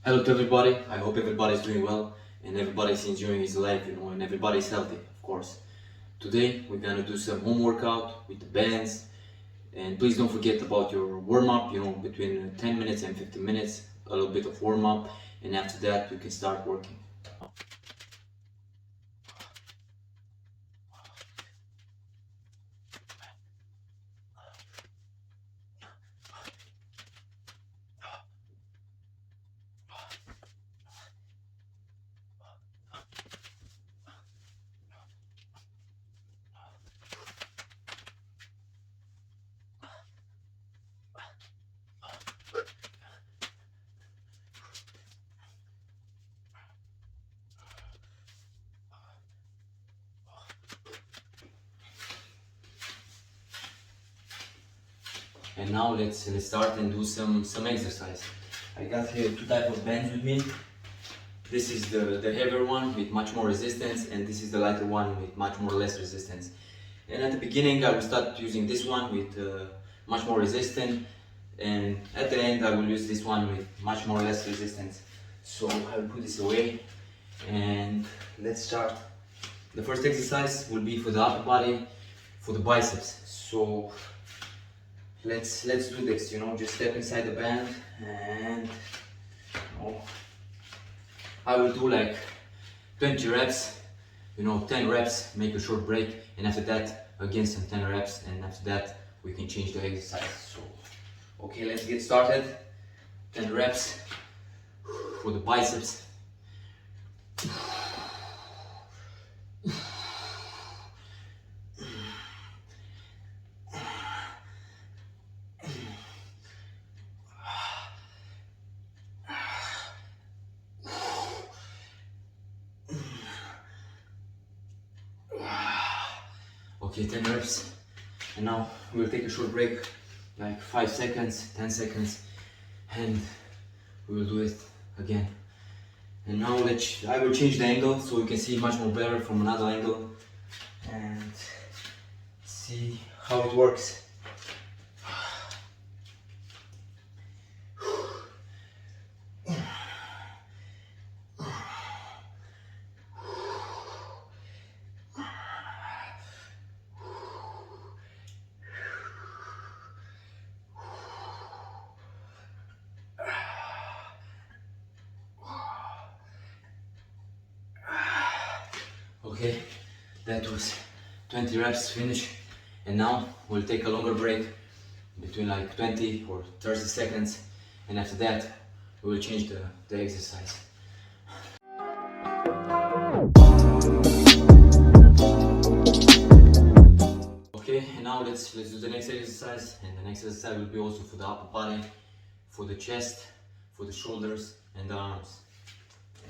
Hello to everybody. I hope everybody's doing well and everybody's enjoying his life, and everybody's healthy, of course. Today we're gonna do some home workout with the bands, and please don't forget about your warm up. Between 10 minutes and 15 minutes, a little bit of warm up, and after that you can start working. And now let's start and do some exercise. I got here two types of bands with me. This is the heavier one with much more resistance, and this is the lighter one with much more less resistance. And at the beginning I will start using this one with much more resistance, and at the end I will use this one with much more less resistance. So I will put this away and let's start. The first exercise will be for the upper body, for the biceps. So let's do this. Just step inside the band, and I will do like 20 reps, 10 reps, make a short break, and after that again some 10 reps, and after that we can change the exercise. So okay, let's get started. 10 reps for the biceps. Okay, 10 reps, and now we'll take a short break, like 5 seconds, 10 seconds, and we will do it again. And now I will change the angle so you can see much more better from another angle and see how it works. Okay, that was 20 reps finish, and now we'll take a longer break between like 20 or 30 seconds, and after that we will change the exercise. Okay, and now let's do the next exercise, and the next exercise will be also for the upper body, for the chest, for the shoulders and the arms.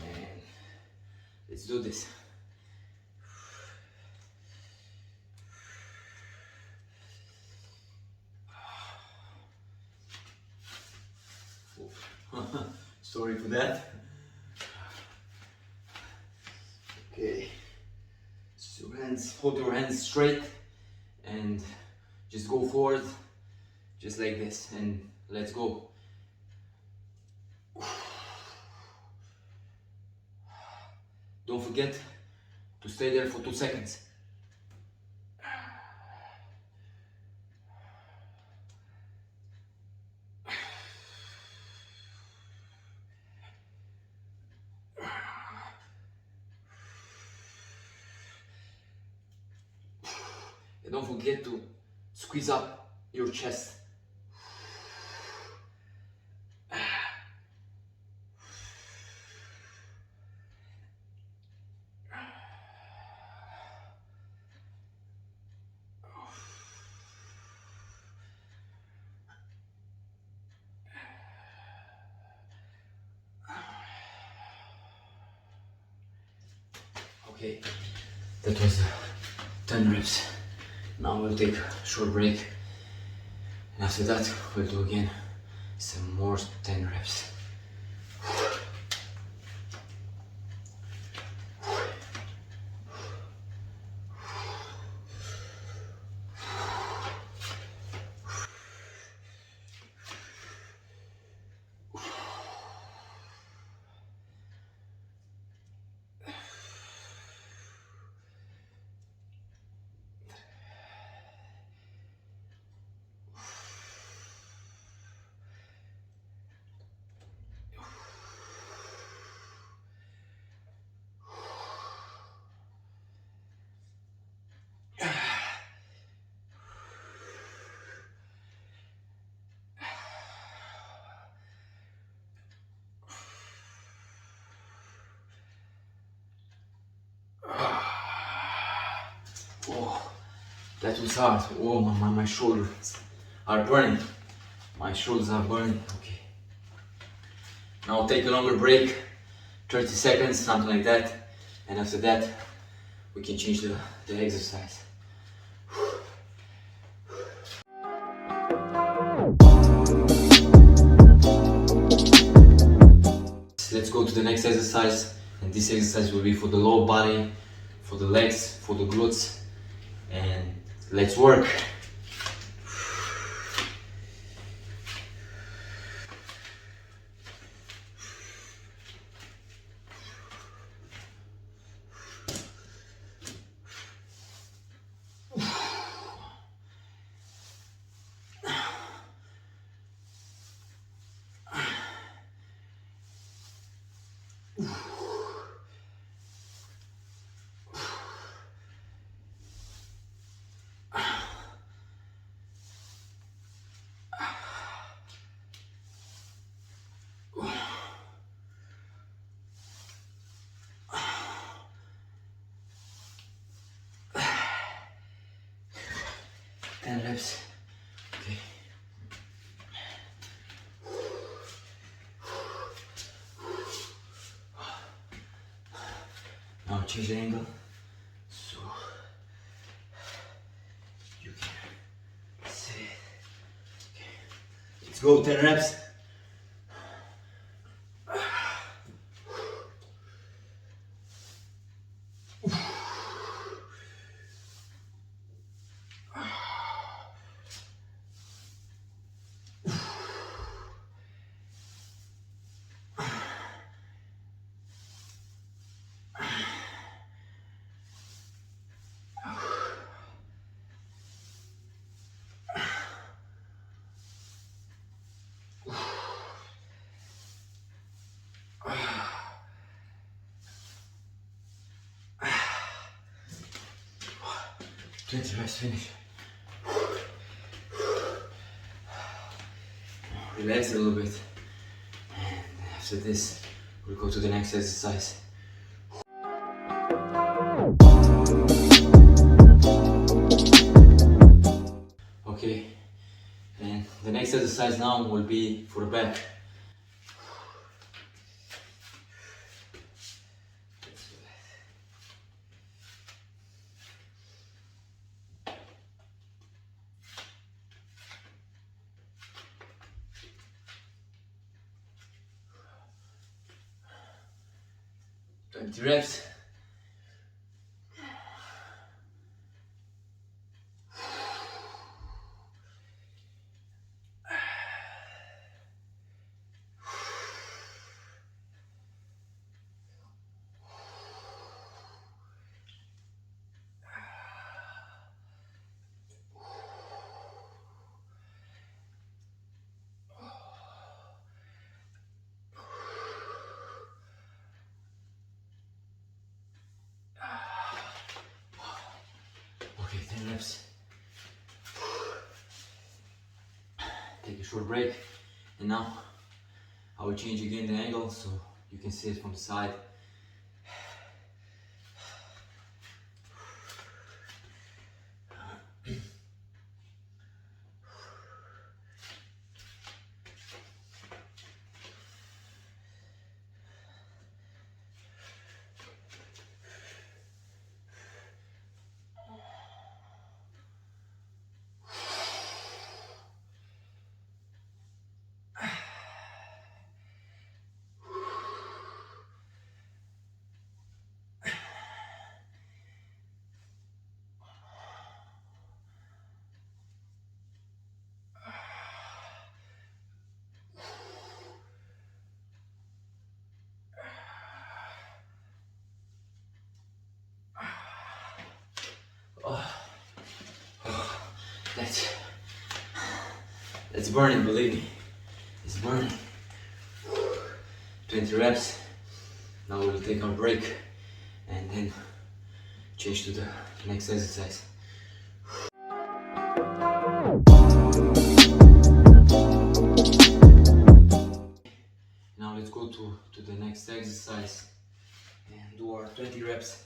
And let's do this. Sorry for that. Okay, so hold your hands straight and just go forward, just like this, and let's go. Don't forget to stay there for 2 seconds. And don't forget to squeeze up your chest. Okay, that was 10 reps. Now we'll take a short break, and after that we'll do again some more 10 reps. That was hard. Oh, my shoulders are burning. My shoulders are burning. Okay. Now take a longer break, 30 seconds, something like that. And after that, we can change the exercise. Let's go to the next exercise, and this exercise will be for the lower body, for the legs, for the glutes, and let's work. Ten reps. Okay. Now change the angle, so you can sit. Okay. Let's go, 10 reps. Reps, finish. Relax a little bit, and after this, we'll go to the next exercise. Okay, and the next exercise now will be for the back. 20 reps. Okay, 10 reps. Take a short break, and now I will change again the angle so you can see it from the side. That's burning, believe me. It's burning. 20 reps. Now we'll take our break and then change to the next exercise. Now let's go to the next exercise and do our 20 reps.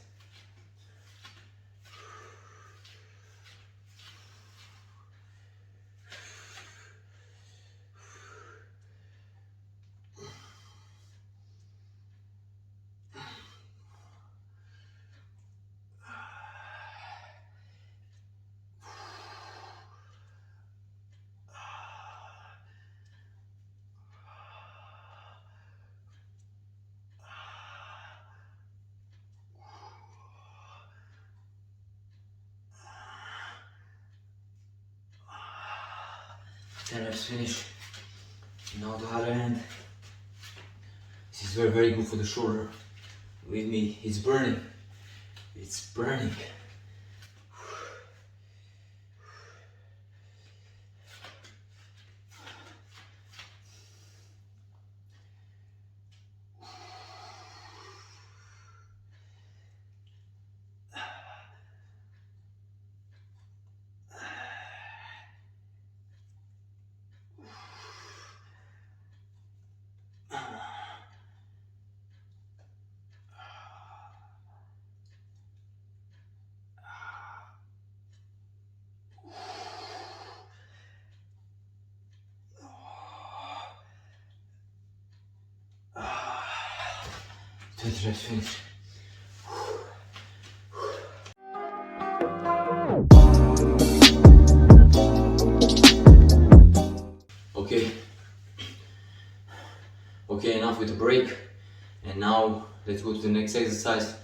10 reps finish. Now the other hand. This is very, very good for the shoulder. With me, it's burning. It's burning. Twenty reps finish. Okay, enough with the break. And now let's go to the next exercise.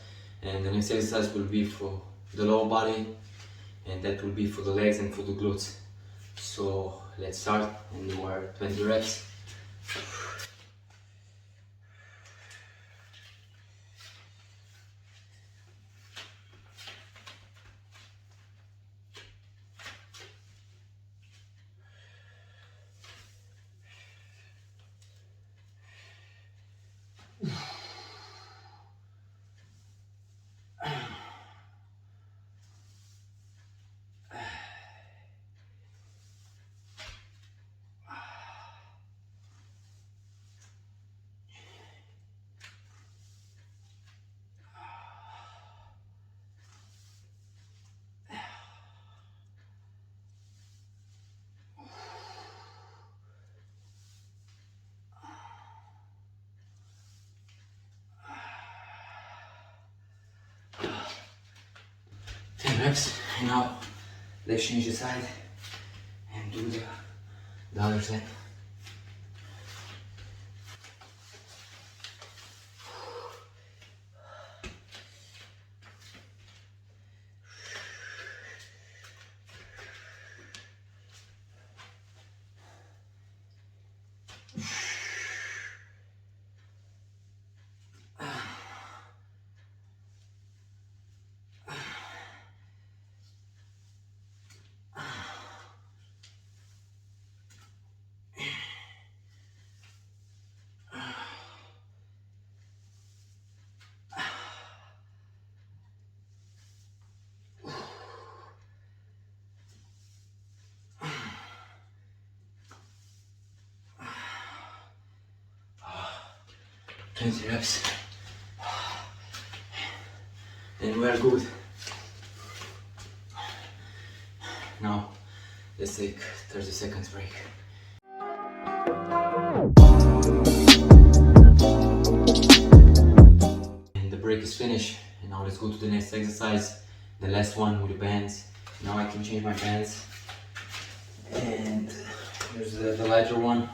And the next exercise will be for the lower body, and that will be for the legs and for the glutes. So let's start and do our 20 reps. Reps. And now let's change the side and do the other side. Twenty reps. And we are good. Now let's take 30 seconds break. And the break is finished. And now let's go to the next exercise, the last one with the bands. Now I can change my bands. And here's the lighter one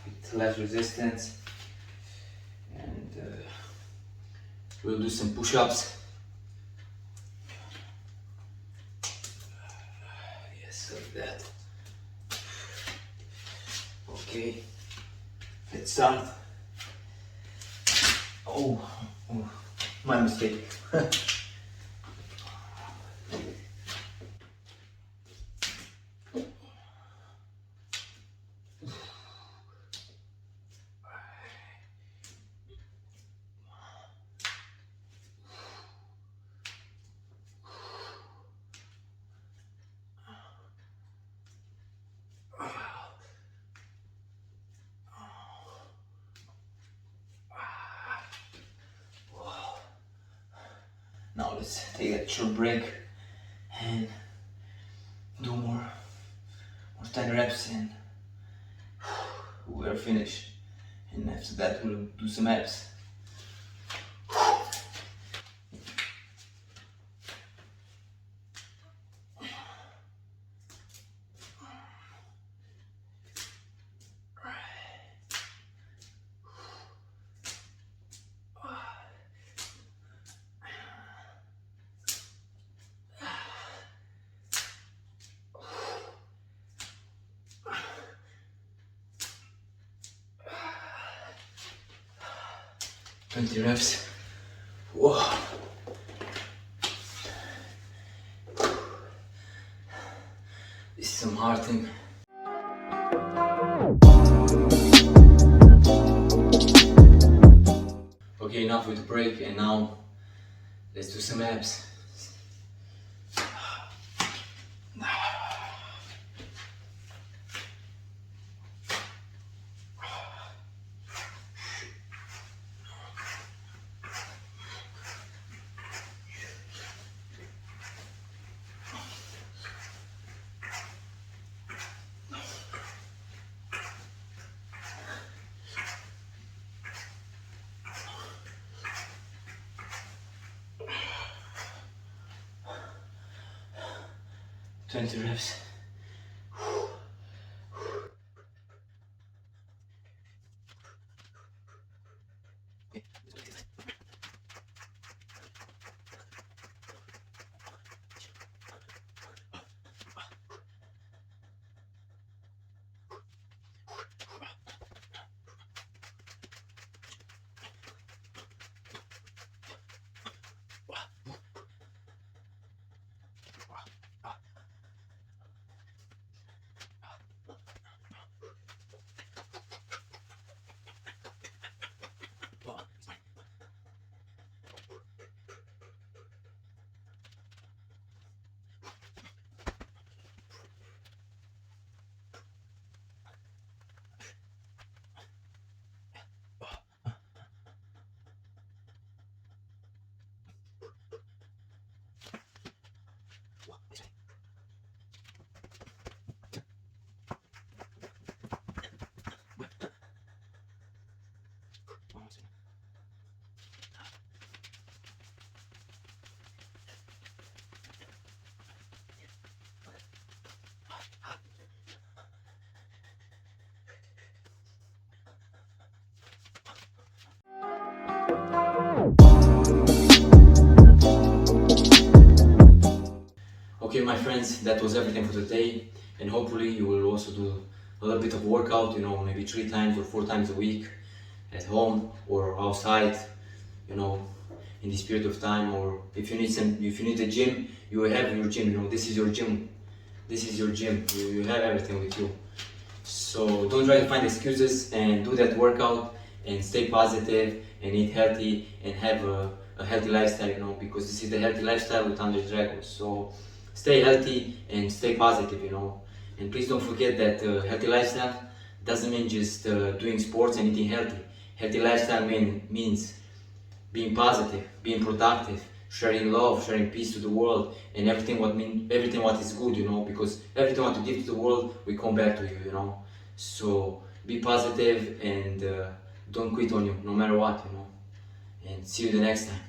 with less resistance. And we'll do some push-ups. Yes, like that. Okay, let's start. Oh, my mistake. Now let's take a short break and do more 10 reps and we're finished. And after that we'll do some abs. 20 reps. Whoa. This is some hard thing. Okay, enough with the break, and now let's do some abs. Twenty reps. Okay, my friends, that was everything for today, and hopefully you will also do a little bit of workout, you know, maybe 3 times or 4 times a week at home or outside, you know, in this period of time. Or if you need a gym, you will have your gym, you know, this is your gym. This is your gym. You have everything with you. So don't try to find excuses, and do that workout, and stay positive and eat healthy and have a healthy lifestyle, you know, because this is the healthy lifestyle with Andre Dragos. So stay healthy and stay positive, you know. And please don't forget that healthy lifestyle doesn't mean just doing sports and eating healthy. Healthy lifestyle means being positive, being productive, sharing love, sharing peace to the world, and everything what is good, you know, because everything what you give to the world will come back to you, you know. So be positive and don't quit on you, no matter what, you know. And see you the next time.